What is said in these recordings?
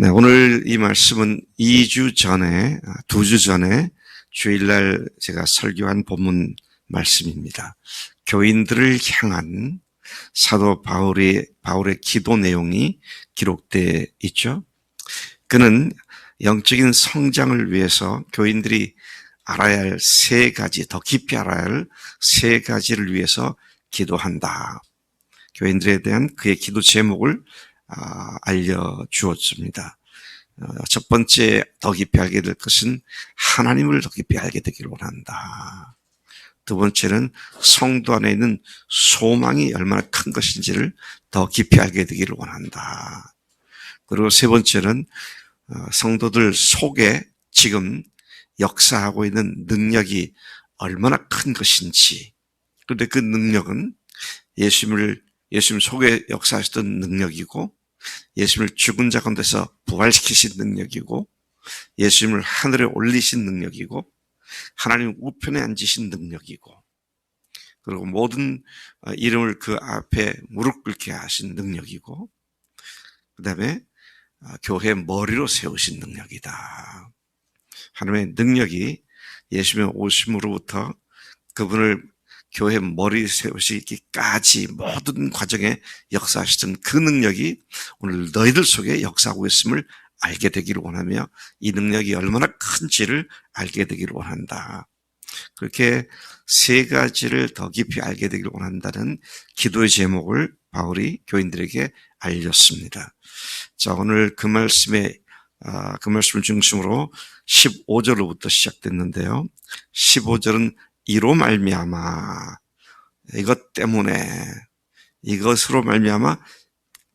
네, 오늘 이 말씀은 2주 전에, 2주 전에 주일날 제가 설교한 본문 말씀입니다. 교인들을 향한 사도 바울의 기도 내용이 기록되어 있죠. 그는 영적인 성장을 위해서 교인들이 알아야 할 세 가지, 더 깊이 알아야 할 세 가지를 위해서 기도한다. 교인들에 대한 그의 기도 제목을 알려주었습니다. 첫 번째 더 깊이 알게 될 것은 하나님을 더 깊이 알게 되기를 원한다. 두 번째는 성도 안에 있는 소망이 얼마나 큰 것인지를 더 깊이 알게 되기를 원한다. 그리고 세 번째는 성도들 속에 지금 역사하고 있는 능력이 얼마나 큰 것인지, 그런데 그 능력은 예수님 속에 역사하셨던 능력이고, 예수님을 죽은 자 가운데서 부활시키신 능력이고, 예수님을 하늘에 올리신 능력이고, 하나님 우편에 앉으신 능력이고, 그리고 모든 이름을 그 앞에 무릎 꿇게 하신 능력이고, 그 다음에 교회 머리로 세우신 능력이다. 하나님의 능력이 예수님의 오심으로부터 그분을 교회 머리 세우시기까지 모든 과정에 역사하시던 그 능력이 오늘 너희들 속에 역사하고 있음을 알게 되기를 원하며, 이 능력이 얼마나 큰지를 알게 되기를 원한다. 그렇게 세 가지를 더 깊이 알게 되기를 원한다는 기도의 제목을 바울이 교인들에게 알렸습니다. 자, 오늘 그 말씀을 중심으로 15절로부터 시작됐는데요. 15절은 이로 말미암아, 이것 때문에, 이것으로 말미암아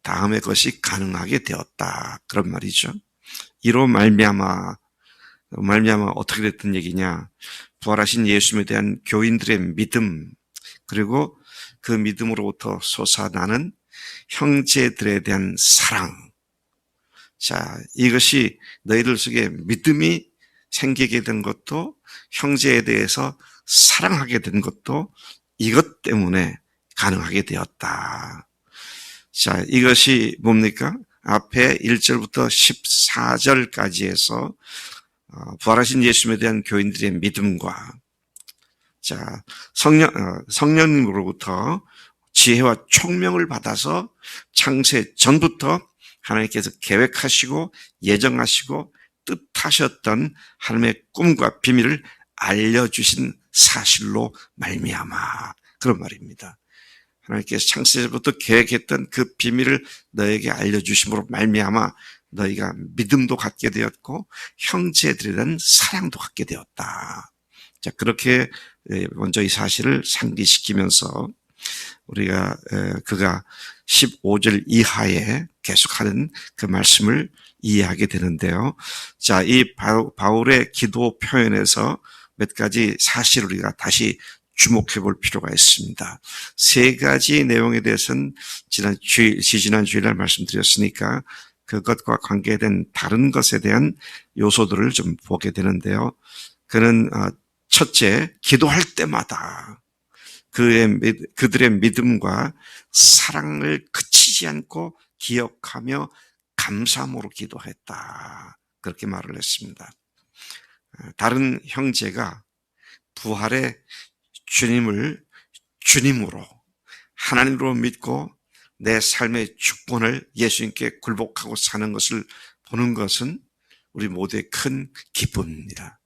다음의 것이 가능하게 되었다, 그런 말이죠. 이로 말미암아 어떻게 됐던 얘기냐? 부활하신 예수님에 대한 교인들의 믿음, 그리고 그 믿음으로부터 솟아나는 형제들에 대한 사랑. 자, 이것이 너희들 속에 믿음이 생기게 된 것도, 형제에 대해서 사랑하게 된 것도 이것 때문에 가능하게 되었다. 자, 이것이 뭡니까? 앞에 1절부터 14절까지 해서 부활하신 예수님에 대한 교인들의 믿음과, 자, 성령님으로부터 지혜와 총명을 받아서 창세 전부터 하나님께서 계획하시고 예정하시고 뜻하셨던 하나님의 꿈과 비밀을 알려주신 사실로 말미암아, 그런 말입니다. 하나님께서 창세전부터 계획했던 그 비밀을 너에게 알려주심으로 말미암아 너희가 믿음도 갖게 되었고 형제들에 대한 사랑도 갖게 되었다. 자, 그렇게 먼저 이 사실을 상기시키면서 우리가 그가 15절 이하에 계속하는 그 말씀을 이해하게 되는데요. 자, 이 바울의 기도 표현에서 몇 가지 사실을 우리가 다시 주목해 볼 필요가 있습니다. 세 가지 내용에 대해서는 지난 주일날 말씀드렸으니까 그것과 관계된 다른 것에 대한 요소들을 좀 보게 되는데요. 그는 첫째, 기도할 때마다 그들의 믿음과 사랑을 그치지 않고 기억하며 감사함으로 기도했다, 그렇게 말을 했습니다. 다른 형제가 부활의 주님을 주님으로, 하나님으로 믿고 내 삶의 주권을 예수님께 굴복하고 사는 것을 보는 것은 우리 모두의 큰 기쁨입니다.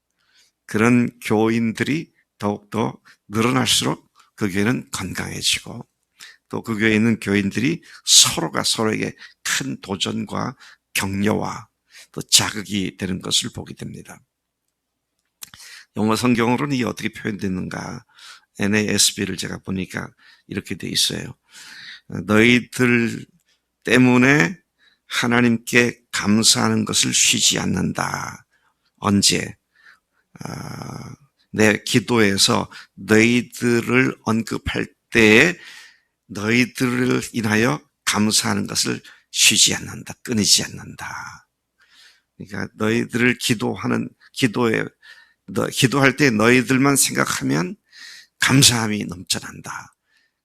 그런 교인들이 더욱더 늘어날수록 그 교회는 건강해지고, 또 그 교회에 있는 교인들이 서로가 서로에게 큰 도전과 격려와 또 자극이 되는 것을 보게 됩니다. 영어 성경으로는 이게 어떻게 표현됐는가? NASB를 제가 보니까 이렇게 돼 있어요. 너희들 때문에 하나님께 감사하는 것을 쉬지 않는다. 언제? 내 기도에서 너희들을 언급할 때에 너희들을 인하여 감사하는 것을 쉬지 않는다, 끊이지 않는다. 그러니까 너희들을 기도할 때 너희들만 생각하면 감사함이 넘쳐난다,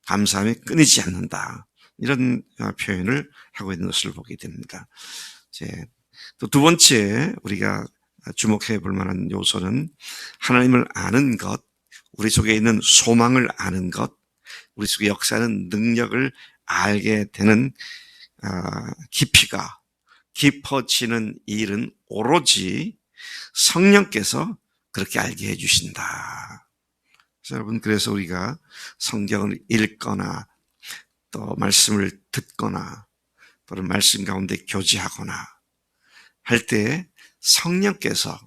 감사함이 끊이지 않는다, 이런 표현을 하고 있는 것을 보게 됩니다. 또 두 번째 우리가 주목해 볼 만한 요소는 하나님을 아는 것, 우리 속에 있는 소망을 아는 것, 우리 속에 역사하는 능력을 알게 되는 깊이가 깊어지는 일은 오로지 성령께서 그렇게 알게 해주신다. 그래서 여러분, 그래서 우리가 성경을 읽거나 또 말씀을 듣거나 또는 말씀 가운데 교제하거나 할 때 성령께서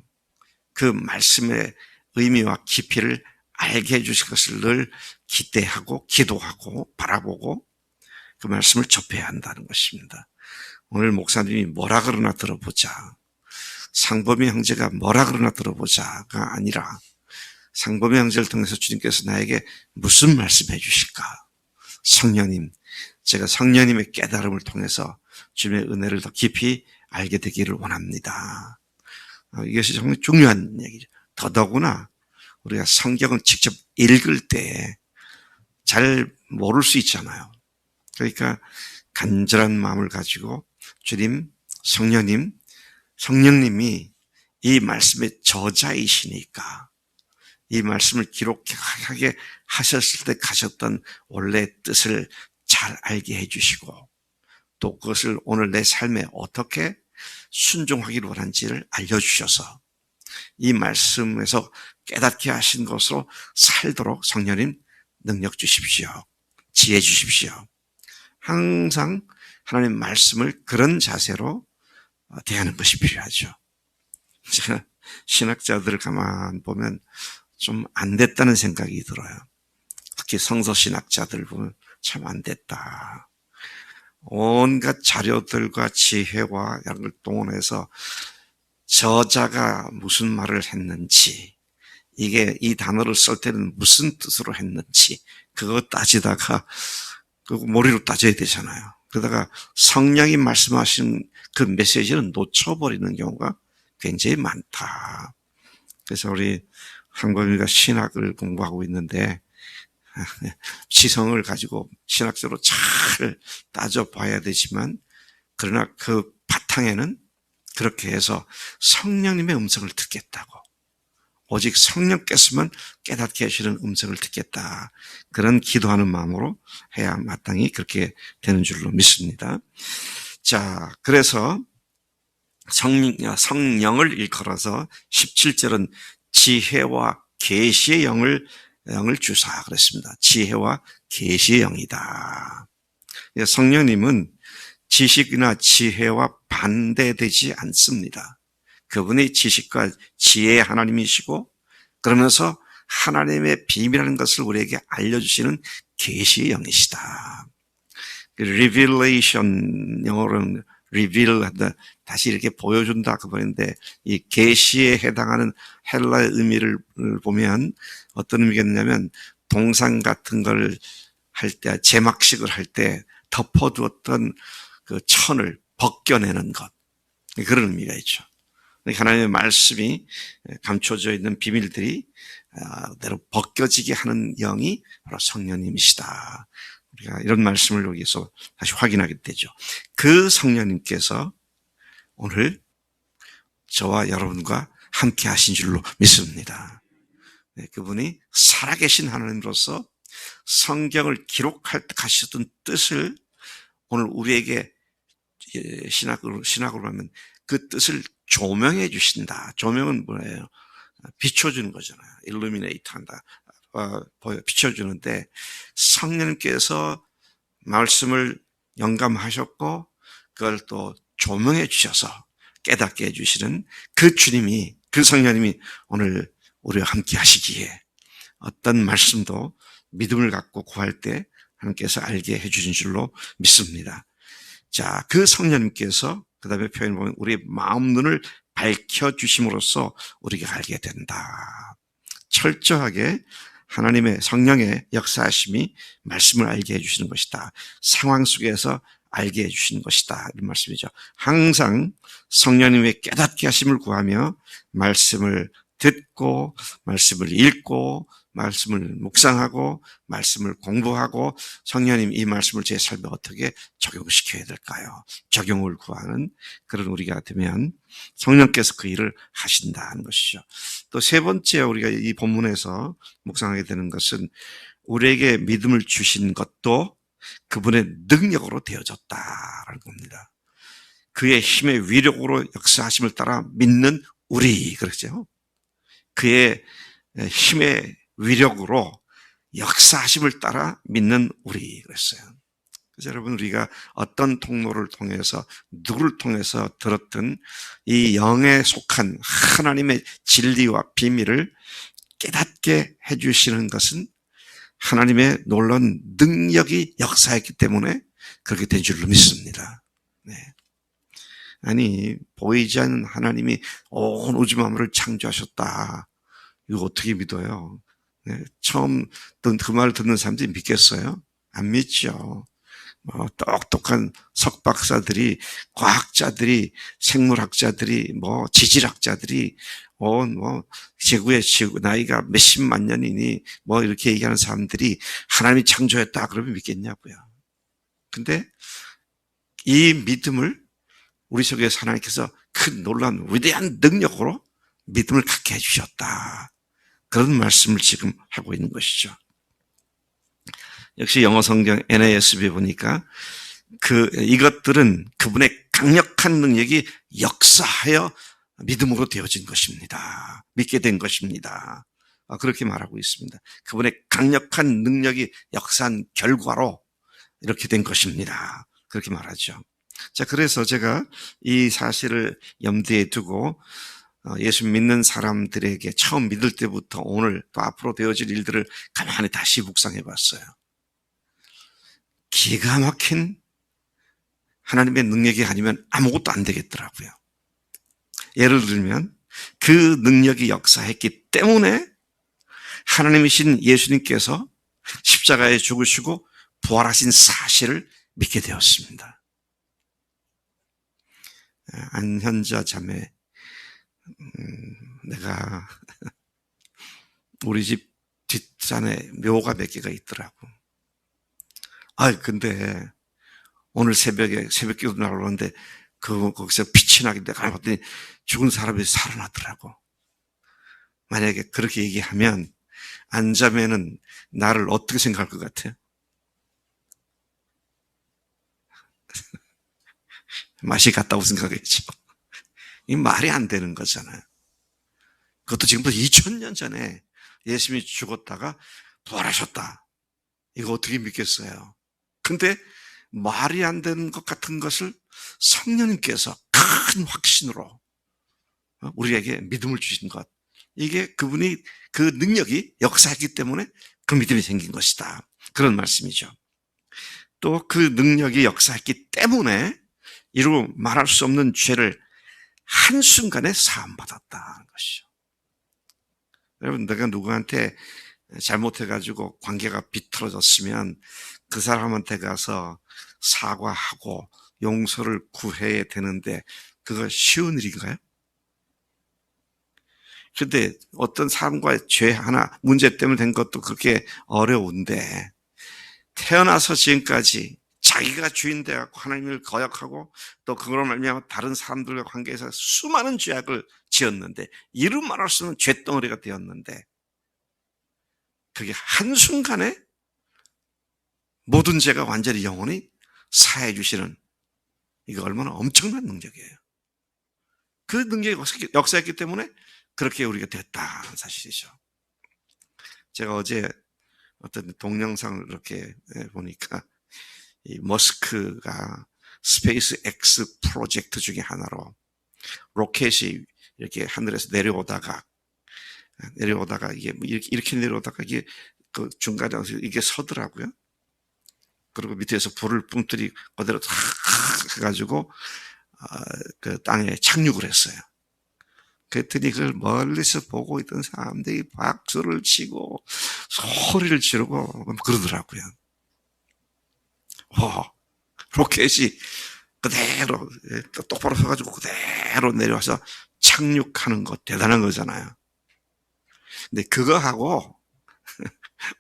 그 말씀의 의미와 깊이를 알게 해주실 것을 늘 기대하고 기도하고 바라보고 그 말씀을 접해야 한다는 것입니다. 오늘 목사님이 뭐라 그러나 들어보자, 상범이 형제가 뭐라 그러나 들어보자가 아니라 상범이 형제를 통해서 주님께서 나에게 무슨 말씀해 주실까? 성령님, 제가 성령님의 깨달음을 통해서 주님의 은혜를 더 깊이 알게 되기를 원합니다. 이것이 정말 중요한 얘기죠. 더더구나 우리가 성경을 직접 읽을 때 잘 모를 수 있잖아요. 그러니까 간절한 마음을 가지고 주님, 성령님이 이 말씀의 저자이시니까 이 말씀을 기록하게 하셨을 때 가셨던 원래 뜻을 잘 알게 해주시고 또 그것을 오늘 내 삶에 어떻게 순종하기를 원한지를 알려주셔서 이 말씀에서 깨닫게 하신 것으로 살도록 성령님 능력 주십시오. 지혜 주십시오. 항상 하나님 말씀을 그런 자세로 대하는 것이 필요하죠. 제가 신학자들을 가만 보면 좀 안 됐다는 생각이 들어요. 특히 성서신학자들 보면 참 안 됐다. 온갖 자료들과 지혜와 이런 걸 동원해서 저자가 무슨 말을 했는지, 이게 이 단어를 쓸 때는 무슨 뜻으로 했는지 그거 따지다가 그거 머리로 따져야 되잖아요. 그러다가 성령이 말씀하신 그 메시지는 놓쳐버리는 경우가 굉장히 많다. 그래서 우리 한범이가 신학을 공부하고 있는데 지성을 가지고 신학적으로 잘 따져봐야 되지만 그러나 그 바탕에는 그렇게 해서 성령님의 음성을 듣겠다고, 오직 성령께서만 깨닫게 하시는 음성을 듣겠다, 그런 기도하는 마음으로 해야 마땅히 그렇게 되는 줄로 믿습니다. 자, 그래서 성령을 일컬어서 17절은 지혜와 계시의 영을 주사 그랬습니다. 지혜와 계시의 영이다. 성령님은 지식이나 지혜와 반대되지 않습니다. 그분이 지식과 지혜의 하나님이시고 그러면서 하나님의 비밀이라는 것을 우리에게 알려주시는 계시의 영이시다. Revelation, 영어로는 reveal한다, 다시 이렇게 보여준다 그 말인데, 이 계시에 해당하는 헬라의 의미를 보면 어떤 의미가 있냐면 동상 같은 걸 할 때, 제막식을 할 때 덮어두었던 그 천을 벗겨내는 것, 그런 의미가 있죠. 하나님의 말씀이 감춰져 있는 비밀들이 그대로 벗겨지게 하는 영이 바로 성령님이시다. 우리가 이런 말씀을 여기서 다시 확인하게 되죠. 그 성령님께서 오늘 저와 여러분과 함께 하신 줄로 믿습니다. 그분이 살아계신 하나님으로서 성경을 기록할 때 가셨던 뜻을 오늘 우리에게 신학으로 하면 그 뜻을 조명해 주신다. 조명은 뭐예요? 비춰주는 거잖아요. 일루미네이트 한다. 비춰주는데 성령님께서 말씀을 영감하셨고 그걸 또 조명해 주셔서 깨닫게 해주시는 그 주님이, 그 성령님이 오늘 우리와 함께 하시기에 어떤 말씀도 믿음을 갖고 구할 때 하나님께서 알게 해주신 줄로 믿습니다. 자, 그 성령님께서 그 다음에 표현을 보면 우리의 마음 눈을 밝혀주심으로써 우리가 알게 된다. 철저하게 하나님의 성령의 역사하심이 말씀을 알게 해주시는 것이다. 상황 속에서 알게 해주시는 것이다. 이런 말씀이죠. 항상 성령님의 깨닫게 하심을 구하며 말씀을 듣고 말씀을 읽고 말씀을 묵상하고 말씀을 공부하고 성령님 이 말씀을 제 삶에 어떻게 적용시켜야 될까요? 적용을 구하는 그런 우리가 되면 성령께서 그 일을 하신다는 것이죠. 또 세 번째 우리가 이 본문에서 묵상하게 되는 것은 우리에게 믿음을 주신 것도 그분의 능력으로 되어졌다라는 겁니다. 그의 힘의 위력으로 역사하심을 따라 믿는 우리, 그렇죠? 그의 힘의 위력으로 역사하심을 따라 믿는 우리, 그랬어요. 그래서 여러분, 우리가 어떤 통로를 통해서 누구를 통해서 들었던 이 영에 속한 하나님의 진리와 비밀을 깨닫게 해주시는 것은 하나님의 놀라운 능력이 역사했기 때문에 그렇게 된 줄로 믿습니다. 네. 아니, 보이지 않는 하나님이 온 우주 만물을 창조하셨다. 이거 어떻게 믿어요? 네. 처음 그 말을 듣는 사람들이 믿겠어요? 안 믿죠. 똑똑한 석박사들이, 과학자들이, 생물학자들이, 지질학자들이, 지구의 나이가 몇십만 년이니, 이렇게 얘기하는 사람들이 하나님이 창조했다, 그러면 믿겠냐고요. 근데 이 믿음을 우리 속에 하나님께서 큰 놀라운 위대한 능력으로 믿음을 갖게 해주셨다. 그런 말씀을 지금 하고 있는 것이죠. 역시 영어 성경 NASB 보니까 이것들은 그분의 강력한 능력이 역사하여 믿음으로 되어진 것입니다. 믿게 된 것입니다. 그렇게 말하고 있습니다. 그분의 강력한 능력이 역사한 결과로 이렇게 된 것입니다. 그렇게 말하죠. 자, 그래서 제가 이 사실을 염두에 두고 예수 믿는 사람들에게 처음 믿을 때부터 오늘 또 앞으로 되어질 일들을 가만히 다시 묵상해 봤어요. 기가 막힌 하나님의 능력이 아니면 아무것도 안 되겠더라고요. 예를 들면 그 능력이 역사했기 때문에 하나님이신 예수님께서 십자가에 죽으시고 부활하신 사실을 믿게 되었습니다. 안현자 자매, 내가 우리 집 뒷산에 묘가 몇 개가 있더라고. 근데 오늘 새벽기도 나오는데 거기서 빛이 나길래 봤더니 죽은 사람이 살아나더라고. 만약에 그렇게 얘기하면 안자매는 나를 어떻게 생각할 것 같아요? 맛이 같다고 생각했죠. 이 말이 안 되는 거잖아요. 그것도 지금부터 2000년 전에 예수님이 죽었다가 부활하셨다. 이거 어떻게 믿겠어요? 근데 말이 안 되는 것 같은 것을 성령님께서 큰 확신으로 우리에게 믿음을 주신 것. 이게 그분이 그 능력이 역사했기 때문에 그 믿음이 생긴 것이다. 그런 말씀이죠. 또 그 능력이 역사했기 때문에 이루 말할 수 없는 죄를 한순간에 사함받았다는 것이죠. 여러분, 내가 누구한테 잘못해가지고 관계가 비틀어졌으면 그 사람한테 가서 사과하고 용서를 구해야 되는데 그거 쉬운 일인가요? 그런데 어떤 사람과의 죄 하나, 문제 때문에 된 것도 그렇게 어려운데 태어나서 지금까지 자기가 주인 되어서 하나님을 거역하고 또 그걸로 말미암아 다른 사람들과 관계에서 수많은 죄악을 지었는데 이루 말할 수 없는 죄덩어리가 되었는데 그게 한순간에 모든 죄가 완전히 영원히 사해 주시는, 이거 얼마나 엄청난 능력이에요. 그 능력이 역사했기 때문에 그렇게 우리가 됐다는 사실이죠. 제가 어제 어떤 동영상을 이렇게 보니까 이 머스크가 스페이스 X 프로젝트 중에 하나로 로켓이 이렇게 하늘에서 내려오다가 이렇게 내려오다가 이게 그 중간에 이게 서더라고요. 그리고 밑에서 불을 뿜뜨리 그대로 탁 해가지고 그 땅에 착륙을 했어요. 그랬더니 그걸 멀리서 보고 있던 사람들이 박수를 치고 소리를 지르고 그러더라고요. 로켓이 그대로 똑바로 서가지고 그대로 내려와서 착륙하는 거 대단한 거잖아요. 근데 그거하고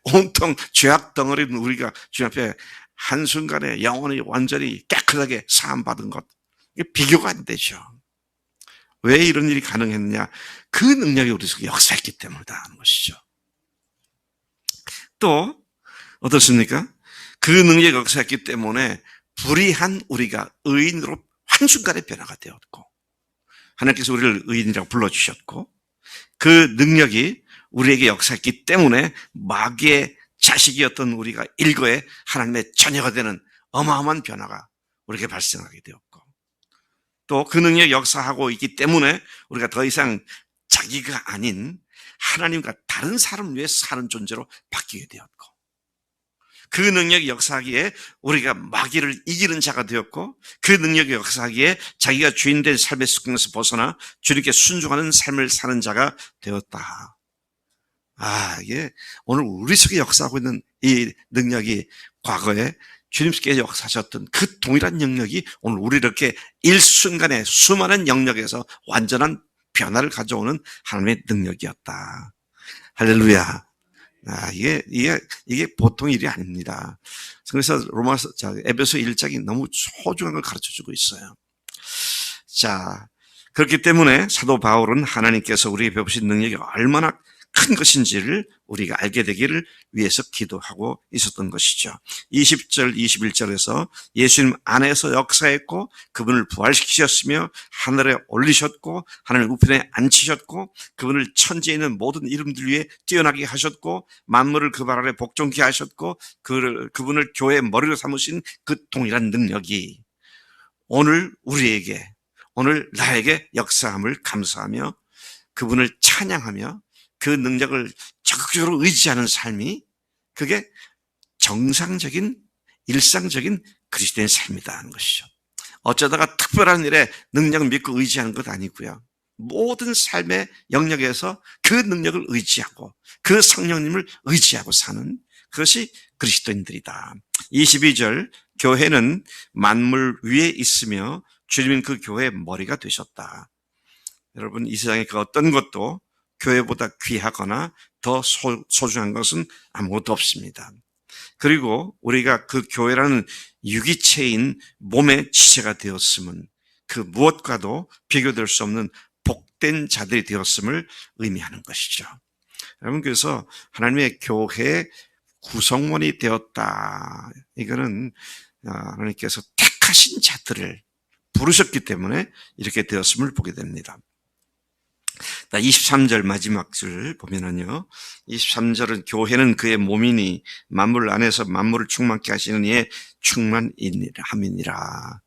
온통 죄악 덩어리는 우리가 주님 앞에 한순간에 영원히 완전히 깨끗하게 사함받은 것. 이게 비교가 안 되죠. 왜 이런 일이 가능했느냐? 그 능력이 우리 속에 역사했기 때문이다 하는 것이죠. 또 어떻습니까? 그 능력이 역사했기 때문에 불의한 우리가 의인으로 한순간에 변화가 되었고, 하나님께서 우리를 의인이라고 불러주셨고, 그 능력이 우리에게 역사했기 때문에 마귀의 자식이었던 우리가 일거에 하나님의 자녀가 되는 어마어마한 변화가 우리에게 발생하게 되었고, 또 그 능력이 역사하고 있기 때문에 우리가 더 이상 자기가 아닌 하나님과 다른 사람을 위해 사는 존재로 바뀌게 되었고, 그 능력이 역사하기에 우리가 마귀를 이기는 자가 되었고, 그 능력이 역사하기에 자기가 주인된 삶의 습관에서 벗어나 주님께 순종하는 삶을 사는 자가 되었다. 이게 오늘 우리 속에 역사하고 있는 이 능력이 과거에 주님께 역사하셨던 그 동일한 영역이 오늘 우리 이렇게 일순간에 수많은 영역에서 완전한 변화를 가져오는 하나님의 능력이었다. 할렐루야. 이게 보통 일이 아닙니다. 그래서 에베소 1장이 너무 소중한 걸 가르쳐 주고 있어요. 자, 그렇기 때문에 사도 바울은 하나님께서 우리에게 베푸신 능력이 얼마나 큰 것인지를 우리가 알게 되기를 위해서 기도하고 있었던 것이죠. 20절, 21절에서 예수님 안에서 역사했고 그분을 부활시키셨으며 하늘에 올리셨고 하늘 우편에 앉히셨고 그분을 천지에 있는 모든 이름들 위에 뛰어나게 하셨고 만물을 그 발 아래 복종케 하셨고 그분을 교회의 머리로 삼으신 그 동일한 능력이 오늘 우리에게, 오늘 나에게 역사함을 감사하며 그분을 찬양하며 그 능력을 적극적으로 의지하는 삶이, 그게 정상적인 일상적인 그리스도인의 삶이다 하는 것이죠. 어쩌다가 특별한 일에 능력을 믿고 의지하는 것 아니고요. 모든 삶의 영역에서 그 능력을 의지하고 그 성령님을 의지하고 사는 그것이 그리스도인들이다. 22절, 교회는 만물 위에 있으며 주님은 그 교회의 머리가 되셨다. 여러분, 이 세상에 그 어떤 것도 교회보다 귀하거나 더 소중한 것은 아무것도 없습니다. 그리고 우리가 그 교회라는 유기체인 몸의 지체가 되었음은 그 무엇과도 비교될 수 없는 복된 자들이 되었음을 의미하는 것이죠. 여러분, 그래서 하나님의 교회의 구성원이 되었다. 이거는 하나님께서 택하신 자들을 부르셨기 때문에 이렇게 되었음을 보게 됩니다. 23절 마지막 줄 보면은요, 23절은 교회는 그의 몸이니 만물 안에서 만물을 충만케 하시는 이의 충만함이니라.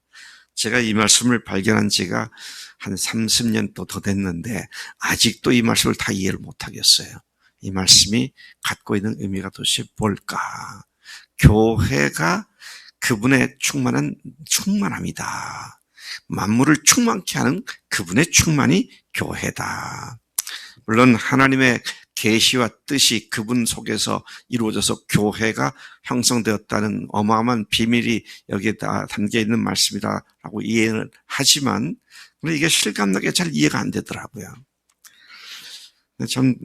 제가 이 말씀을 발견한 지가 한 30년 또 더 됐는데 아직도 이 말씀을 다 이해를 못하겠어요. 이 말씀이 갖고 있는 의미가 도대체 뭘까? 교회가 그분의 충만함이다. 만물을 충만케 하는 그분의 충만이 교회다. 물론 하나님의 계시와 뜻이 그분 속에서 이루어져서 교회가 형성되었다는 어마어마한 비밀이 여기에 다 담겨 있는 말씀이다라고 이해는 하지만 이게 실감나게 잘 이해가 안 되더라고요. 전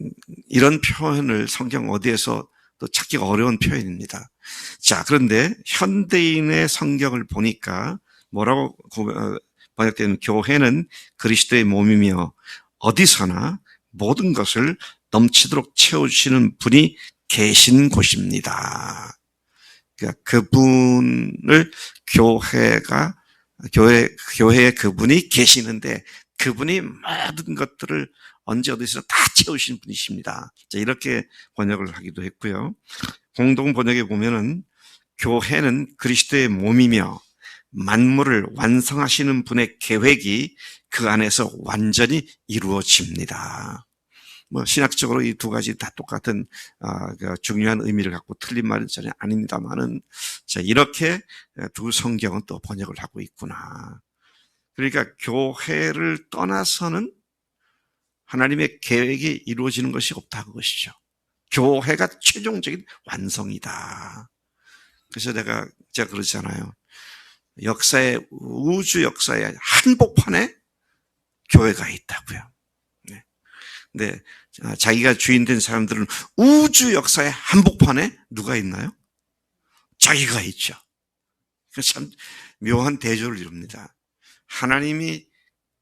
이런 표현을 성경 어디에서 또 찾기가 어려운 표현입니다. 자, 그런데 현대인의 성경을 보니까 뭐라고 번역되는, 교회는 그리스도의 몸이며 어디서나 모든 것을 넘치도록 채워주시는 분이 계신 곳입니다. 그러니까 그분을 교회에 그분이 계시는데 그분이 모든 것들을 언제 어디서 다 채우시는 분이십니다. 자, 이렇게 번역을 하기도 했고요. 공동 번역에 보면은 교회는 그리스도의 몸이며 만물을 완성하시는 분의 계획이 그 안에서 완전히 이루어집니다. 신학적으로 이 두 가지 다 똑같은 중요한 의미를 갖고 틀린 말은 전혀 아닙니다만은, 자, 이렇게 두 성경은 또 번역을 하고 있구나. 그러니까 교회를 떠나서는 하나님의 계획이 이루어지는 것이 없다, 그것이죠. 교회가 최종적인 완성이다. 그래서 제가 그러잖아요. 우주 역사의 한복판에 교회가 있다고요. 네. 네, 자기가 주인 된 사람들은 우주 역사의 한복판에 누가 있나요? 자기가 있죠. 참 묘한 대조를 이룹니다. 하나님이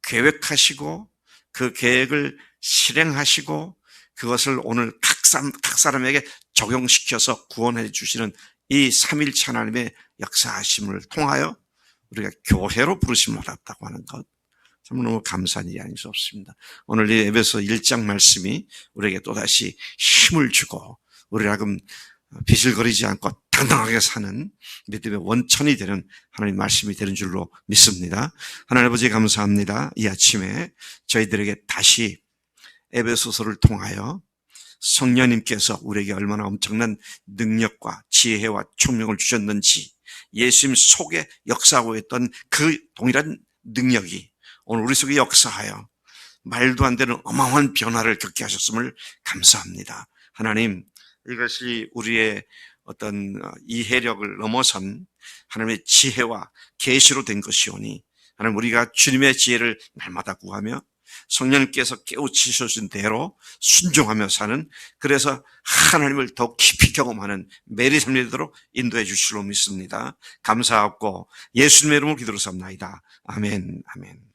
계획하시고 그 계획을 실행하시고 그것을 오늘 각 사람에게 적용시켜서 구원해 주시는 이 삼일체 하나님의 역사하심을 통하여 우리가 교회로 부르심을 받았다고 하는 것, 참 너무 감사한 일이 아닐 수 없습니다. 오늘 이 에베소 1장 말씀이 우리에게 또다시 힘을 주고 우리를 하여금 비실거리지 않고 당당하게 사는 믿음의 원천이 되는 하나님 말씀이 되는 줄로 믿습니다. 하나님 아버지 감사합니다. 이 아침에 저희들에게 다시 에베소서를 통하여 성령님께서 우리에게 얼마나 엄청난 능력과 지혜와 총명을 주셨는지, 예수님 속에 역사하고 있던 그 동일한 능력이 오늘 우리 속에 역사하여 말도 안 되는 어마어마한 변화를 겪게 하셨음을 감사합니다. 하나님, 이것이 우리의 어떤 이해력을 넘어선 하나님의 지혜와 계시로 된 것이오니, 하나님, 우리가 주님의 지혜를 날마다 구하며 성령님께서 깨우치셔준 대로 순종하며 사는, 그래서 하나님을 더 깊이 경험하는 매리 삶이 되도록 인도해 주시기로 믿습니다. 감사하고 예수님의 이름으로 기도로 삼나이다. 아멘, 아멘.